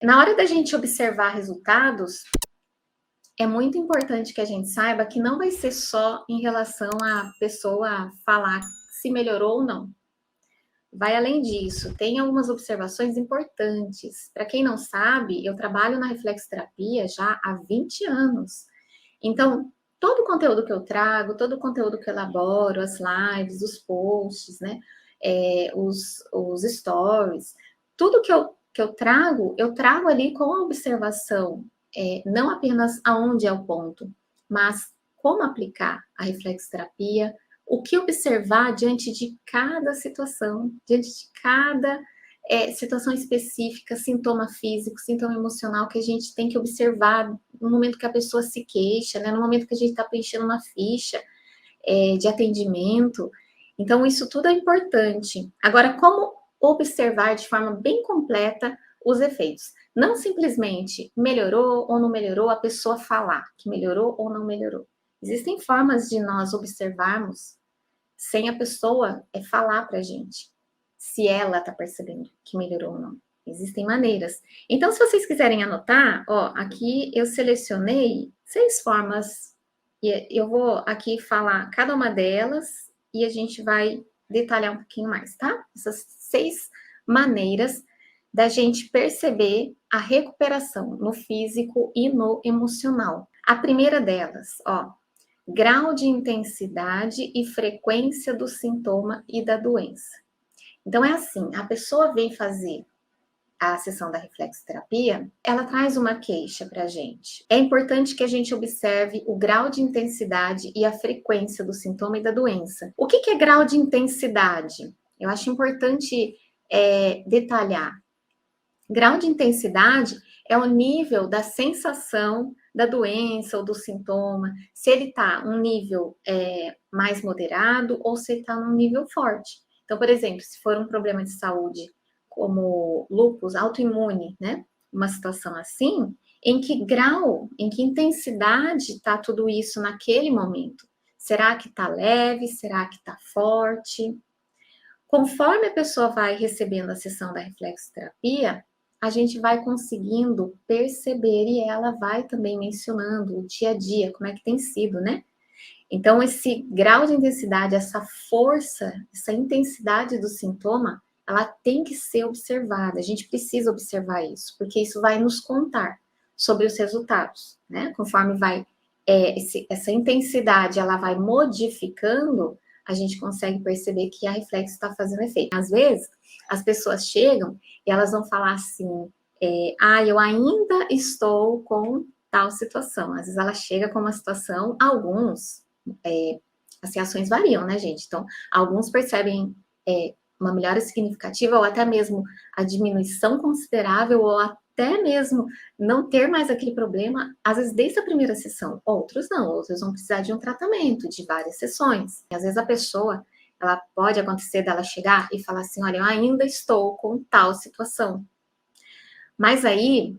Na hora da gente observar resultados, é muito importante que a gente saiba que não vai ser só em relação à pessoa falar se melhorou ou não. Vai além disso, tem algumas observações importantes. Para quem não sabe, eu trabalho na reflexoterapia já há 20 anos. Então, todo o conteúdo que eu trago, todo o conteúdo que eu elaboro, as lives, os posts, né, os stories, tudo eu trago ali com a observação, não apenas aonde é o ponto, mas como aplicar a reflexoterapia, o que observar diante de cada situação, diante de cada situação específica, sintoma físico, sintoma emocional que a gente tem que observar no momento que a pessoa se queixa, né? No momento que a gente está preenchendo uma ficha de atendimento. Então, isso tudo é importante. Agora, como observar de forma bem completa os efeitos? Não simplesmente melhorou ou não melhorou a pessoa falar que melhorou ou não melhorou. Existem formas de nós observarmos sem a pessoa falar para a gente se ela está percebendo que melhorou ou não. Existem maneiras. Então, se vocês quiserem anotar, ó, aqui eu selecionei 6 formas e eu vou aqui falar cada uma delas e a gente vai detalhar um pouquinho mais, tá? Essas 6 maneiras da gente perceber a recuperação no físico e no emocional. A primeira delas, ó, grau de intensidade e frequência do sintoma e da doença. Então, é assim, a pessoa vem fazer a sessão da reflexoterapia, ela traz uma queixa para a gente. É importante que a gente observe o grau de intensidade e a frequência do sintoma e da doença. O que é grau de intensidade? Eu acho importante detalhar. Grau de intensidade é o nível da sensação da doença ou do sintoma, se ele está um nível mais moderado ou se ele está num nível forte. Então, por exemplo, se for um problema de saúde como lúpus autoimune, né? Uma situação assim, em que grau, em que intensidade está tudo isso naquele momento? Será que está leve? Será que está forte? Conforme a pessoa vai recebendo a sessão da reflexoterapia, a gente vai conseguindo perceber e ela vai também mencionando o dia a dia, como é que tem sido, né? Então, esse grau de intensidade, essa força, essa intensidade do sintoma, ela tem que ser observada. A gente precisa observar isso, porque isso vai nos contar sobre os resultados, né? Conforme vai essa intensidade, ela vai modificando, a gente consegue perceber que a reflexo está fazendo efeito. Às vezes, as pessoas chegam e elas vão falar assim, eu ainda estou com tal situação. Às vezes ela chega com uma situação, alguns, as reações variam, né, gente? Então, alguns percebem uma melhora significativa ou até mesmo a diminuição considerável ou até mesmo não ter mais aquele problema, às vezes desde a primeira sessão. Outros não, outros vão precisar de um tratamento, de várias sessões. E às vezes a pessoa, ela pode acontecer dela chegar e falar assim, olha, eu ainda estou com tal situação. Mas aí,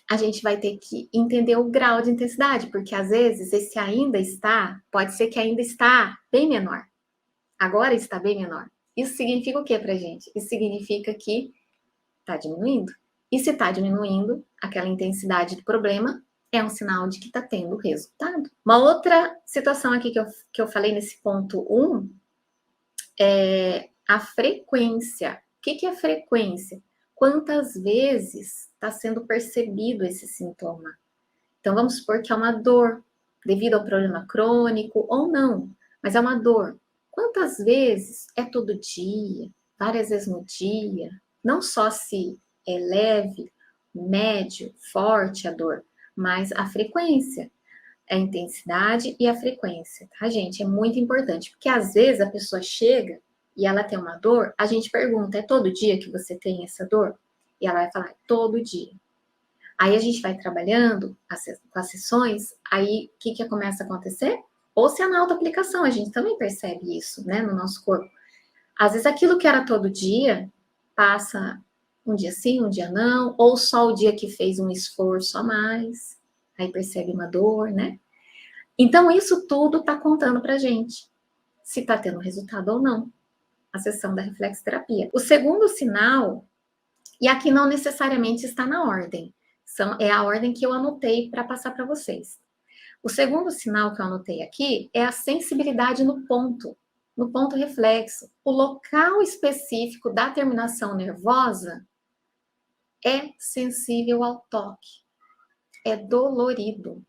a gente vai ter que entender o grau de intensidade, porque às vezes esse ainda está, pode ser que ainda está bem menor. Agora está bem menor. Isso significa o que pra gente? Isso significa que está diminuindo. E se está diminuindo, aquela intensidade do problema é um sinal de que está tendo resultado. Uma outra situação aqui que eu falei nesse ponto 1 é a frequência. O que é frequência? Quantas vezes está sendo percebido esse sintoma? Então, vamos supor que é uma dor devido ao problema crônico ou não, mas é uma dor. Quantas vezes é todo dia, várias vezes no dia? Não só se é leve, médio, forte a dor, mas a frequência, a intensidade e a frequência, tá, gente? É muito importante, porque às vezes a pessoa chega e ela tem uma dor, a gente pergunta, é todo dia que você tem essa dor? E ela vai falar, todo dia. Aí a gente vai trabalhando com as sessões, aí o que começa a acontecer? Ou se é na autoaplicação, a gente também percebe isso, né, no nosso corpo. Às vezes aquilo que era todo dia, passa um dia sim, um dia não, ou só o dia que fez um esforço a mais, aí percebe uma dor, né? Então isso tudo tá contando pra gente, se tá tendo resultado ou não, a sessão da reflexoterapia. O segundo sinal E aqui não necessariamente está na ordem. É a ordem que eu anotei para passar para vocês. O segundo sinal que eu anotei aqui é a sensibilidade no ponto reflexo. O local específico da terminação nervosa é sensível ao toque, é dolorido,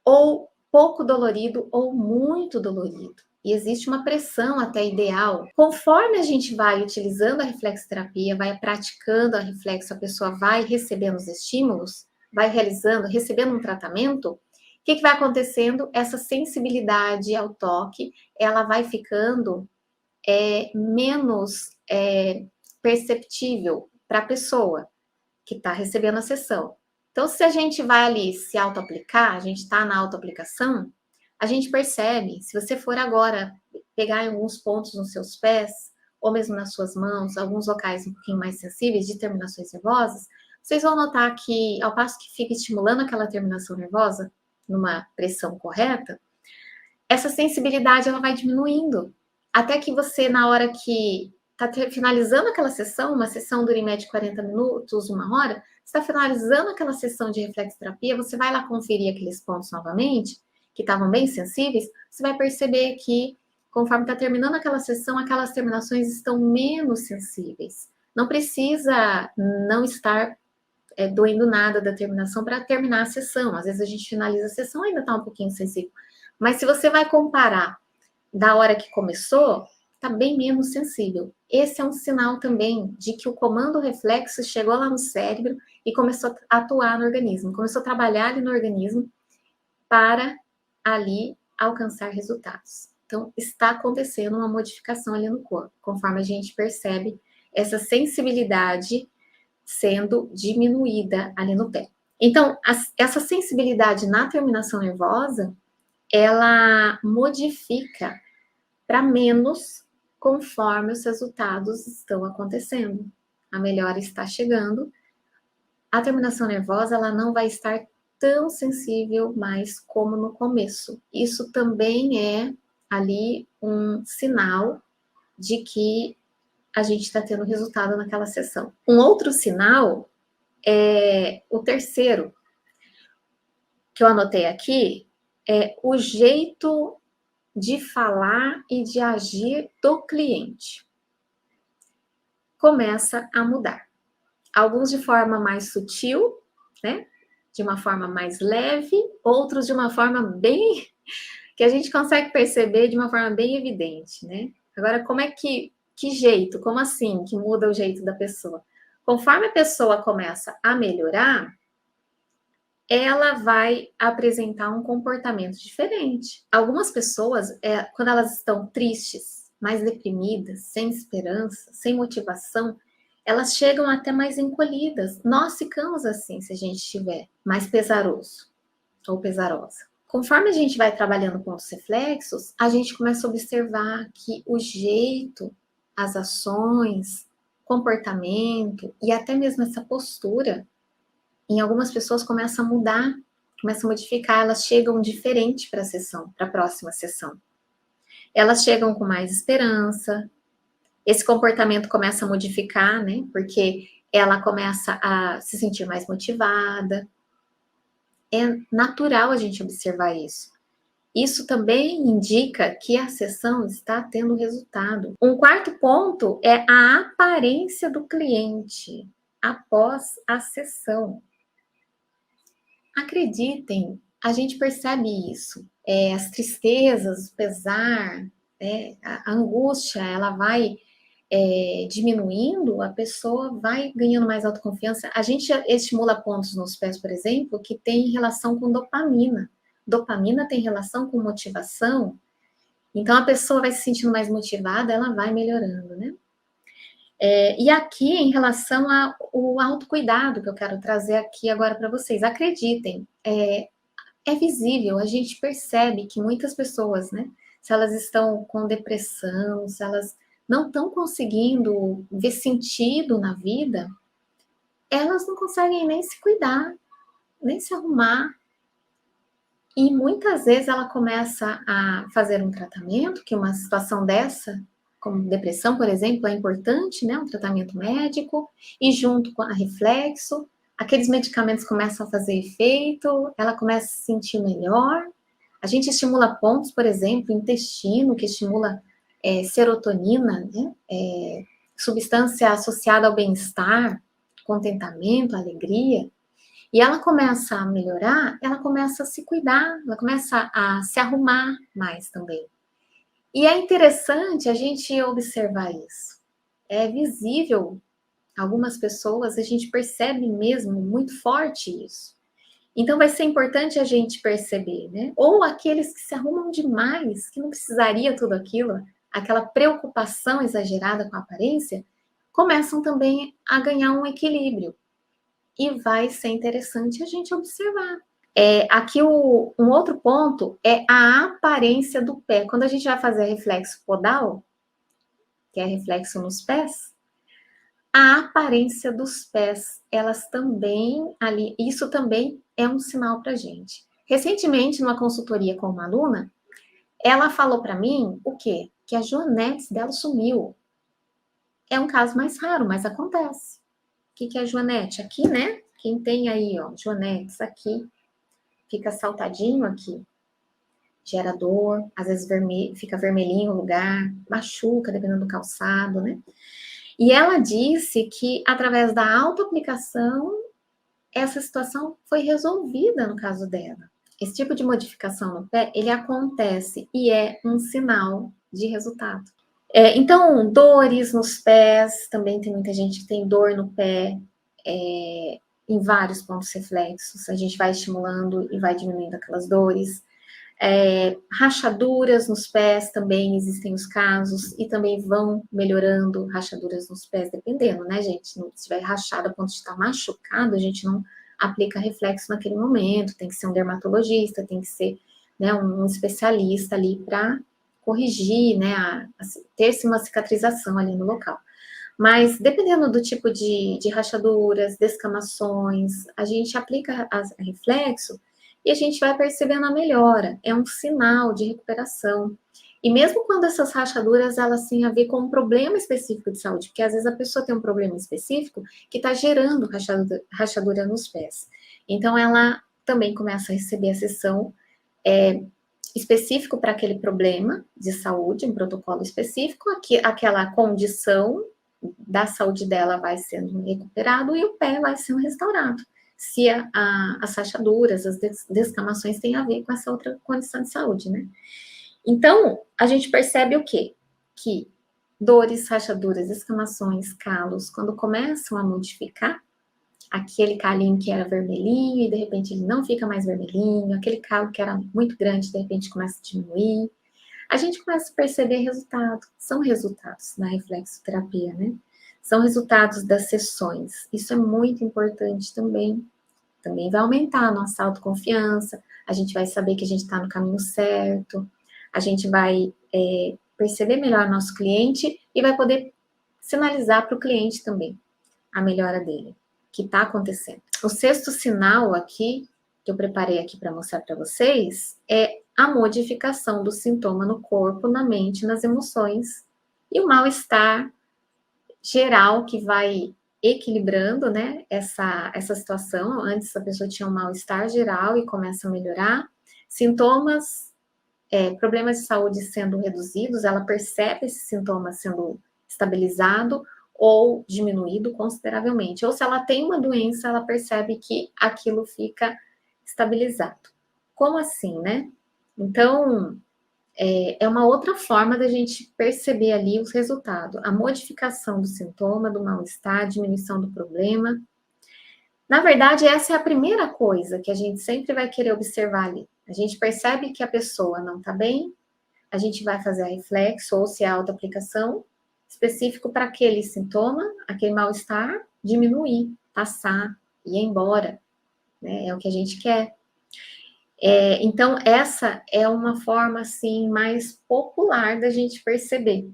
ou pouco dolorido ou muito dolorido. E existe uma pressão até ideal. Conforme a gente vai utilizando a reflexoterapia, vai praticando a reflexo, a pessoa vai recebendo os estímulos, vai realizando, recebendo um tratamento, o que vai acontecendo? Essa sensibilidade ao toque, ela vai ficando menos perceptível para a pessoa que está recebendo a sessão. Então, se a gente vai ali se auto-aplicar, a gente está na auto-aplicação, a gente percebe, se você for agora pegar alguns pontos nos seus pés, ou mesmo nas suas mãos, alguns locais um pouquinho mais sensíveis de terminações nervosas, vocês vão notar que, ao passo que fica estimulando aquela terminação nervosa, numa pressão correta, essa sensibilidade ela vai diminuindo, até que você, na hora que está finalizando aquela sessão, uma sessão dura em média 40 minutos, 1 hora, está finalizando aquela sessão de reflexoterapia, você vai lá conferir aqueles pontos novamente, que estavam bem sensíveis, você vai perceber que, conforme está terminando aquela sessão, aquelas terminações estão menos sensíveis. Não precisa não estar doendo nada da terminação para terminar a sessão. Às vezes a gente finaliza a sessão e ainda está um pouquinho sensível. Mas se você vai comparar da hora que começou, está bem menos sensível. Esse é um sinal também de que o comando reflexo chegou lá no cérebro e começou a atuar no organismo, começou a trabalhar ali no organismo para ali alcançar resultados. Então, está acontecendo uma modificação ali no corpo, conforme a gente percebe essa sensibilidade sendo diminuída ali no pé. Então, essa sensibilidade na terminação nervosa, ela modifica para menos conforme os resultados estão acontecendo. A melhora está chegando. A terminação nervosa, ela não vai estar tão sensível mais como no começo. Isso também é ali um sinal de que a gente está tendo resultado naquela sessão. Um outro sinal é o terceiro, que eu anotei aqui, é o jeito de falar e de agir do cliente. Começa a mudar. Alguns de forma mais sutil, né? De uma forma mais leve, outros de uma forma bem... que a gente consegue perceber de uma forma bem evidente, né? Agora, como é que jeito? Como assim que muda o jeito da pessoa? Conforme a pessoa começa a melhorar, ela vai apresentar um comportamento diferente. Algumas pessoas, quando elas estão tristes, mais deprimidas, sem esperança, sem motivação, elas chegam até mais encolhidas. Nós ficamos assim se a gente estiver mais pesaroso ou pesarosa. Conforme a gente vai trabalhando pontos reflexos, a gente começa a observar que o jeito, as ações, comportamento e até mesmo essa postura, em algumas pessoas começa a mudar, começa a modificar, elas chegam diferente para a sessão, para a próxima sessão. Elas chegam com mais esperança, esse comportamento começa a modificar, né? Porque ela começa a se sentir mais motivada. É natural a gente observar isso. Isso também indica que a sessão está tendo resultado. Um quarto ponto é a aparência do cliente após a sessão. Acreditem, a gente percebe isso. As tristezas, o pesar, a angústia, ela vai diminuindo, a pessoa vai ganhando mais autoconfiança. A gente estimula pontos nos pés, por exemplo, que tem relação com dopamina. Dopamina tem relação com motivação. Então, a pessoa vai se sentindo mais motivada, ela vai melhorando, né? E aqui, em relação ao autocuidado, que eu quero trazer aqui agora para vocês, acreditem, é visível, a gente percebe que muitas pessoas, né, se elas estão com depressão, se elas não estão conseguindo ver sentido na vida, elas não conseguem nem se cuidar, nem se arrumar. E muitas vezes ela começa a fazer um tratamento, que uma situação dessa como depressão, por exemplo, é importante, né, um tratamento médico, e junto com a reflexo, aqueles medicamentos começam a fazer efeito, ela começa a se sentir melhor. A gente estimula pontos, por exemplo, intestino, que estimula serotonina, né, substância associada ao bem-estar, contentamento, alegria. E ela começa a melhorar, ela começa a se cuidar, ela começa a se arrumar mais também. E é interessante a gente observar isso. É visível, algumas pessoas, a gente percebe mesmo muito forte isso. Então vai ser importante a gente perceber, né? Ou aqueles que se arrumam demais, que não precisaria tudo aquilo, aquela preocupação exagerada com a aparência, começam também a ganhar um equilíbrio. E vai ser interessante a gente observar. Aqui um outro ponto é a aparência do pé. Quando a gente vai fazer reflexo podal, que é reflexo nos pés, a aparência dos pés, elas também ali, isso também é um sinal para gente. Recentemente, numa consultoria com uma aluna, ela falou para mim o quê? Que a joanetes dela sumiu. É um caso mais raro, mas acontece. O que é a joanete? Aqui, né? Quem tem aí, ó, joanetes aqui, fica saltadinho aqui, gera dor, às vezes fica vermelhinho o lugar, machuca, dependendo do calçado, né? E ela disse que, através da autoaplicação, essa situação foi resolvida no caso dela. Esse tipo de modificação no pé, ele acontece e é um sinal de resultado. Então, dores nos pés, também tem muita gente que tem dor no pé, em vários pontos reflexos, a gente vai estimulando e vai diminuindo aquelas dores. Rachaduras nos pés também existem os casos e também vão melhorando rachaduras nos pés, dependendo, né, gente? Se estiver rachado a ponto de estar machucado, a gente não aplica reflexo naquele momento, tem que ser um dermatologista, tem que ser, né, um especialista ali para corrigir, né, ter-se uma cicatrização ali no local. Mas dependendo do tipo de rachaduras, descamações, a gente aplica a reflexo e a gente vai percebendo a melhora. É um sinal de recuperação. E mesmo quando essas rachaduras, elas têm a ver com um problema específico de saúde, porque às vezes a pessoa tem um problema específico que está gerando rachadura nos pés. Então, ela também começa a receber a sessão específico para aquele problema de saúde, um protocolo específico, aquela condição da saúde dela vai sendo recuperado e o pé vai sendo restaurado. Se as rachaduras, as descamações têm a ver com essa outra condição de saúde, né? Então, a gente percebe o quê? Que dores, rachaduras, descamações, calos, quando começam a modificar, aquele calinho que era vermelhinho e de repente ele não fica mais vermelhinho, aquele calo que era muito grande de repente começa a diminuir, a gente começa a perceber resultados, são resultados na reflexoterapia, né? São resultados das sessões. Isso é muito importante também. Também vai aumentar a nossa autoconfiança, a gente vai saber que a gente está no caminho certo, a gente vai perceber melhor nosso cliente e vai poder sinalizar para o cliente também a melhora dele, que está acontecendo. O sexto sinal aqui, que eu preparei aqui para mostrar para vocês, é a modificação do sintoma no corpo, na mente, nas emoções e o mal-estar geral que vai equilibrando, né, essa situação. Antes a pessoa tinha um mal-estar geral e começa a melhorar. Sintomas, problemas de saúde sendo reduzidos, ela percebe esse sintoma sendo estabilizado ou diminuído consideravelmente. Ou se ela tem uma doença, ela percebe que aquilo fica estabilizado. Como assim, né? Então, é uma outra forma da gente perceber ali os resultados. A modificação do sintoma, do mal-estar, diminuição do problema. Na verdade, essa é a primeira coisa que a gente sempre vai querer observar ali. A gente percebe que a pessoa não está bem, a gente vai fazer a reflexo ou se é autoaplicação específico para aquele sintoma, aquele mal-estar, diminuir, passar, ir embora, né? É o que a gente quer. Então, essa é uma forma, assim, mais popular da gente perceber,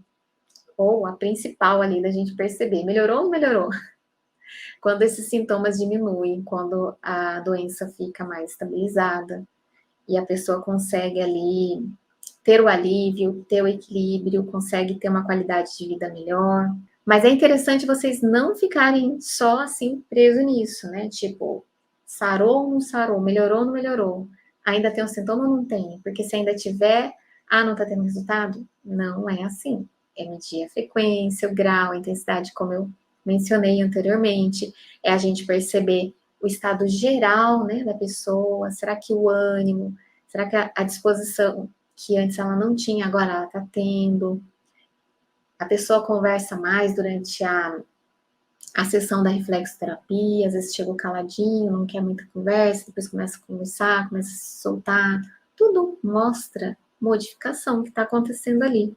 ou a principal ali da gente perceber. Melhorou ou não melhorou? Quando esses sintomas diminuem, quando a doença fica mais estabilizada e a pessoa consegue ali ter o alívio, ter o equilíbrio, consegue ter uma qualidade de vida melhor. Mas é interessante vocês não ficarem só assim presos nisso, né? Tipo, sarou ou não sarou, melhorou ou não melhorou, ainda tem um sintoma ou não tem? Porque se ainda tiver, não tá tendo resultado? Não é assim. É medir a frequência, o grau, a intensidade, como eu mencionei anteriormente, é a gente perceber o estado geral, né, da pessoa, será que o ânimo, será que a disposição que antes ela não tinha, agora ela tá tendo, a pessoa conversa mais durante a sessão da reflexoterapia, às vezes chegou caladinho, não quer muita conversa, depois começa a conversar, começa a se soltar, tudo mostra modificação que está acontecendo ali.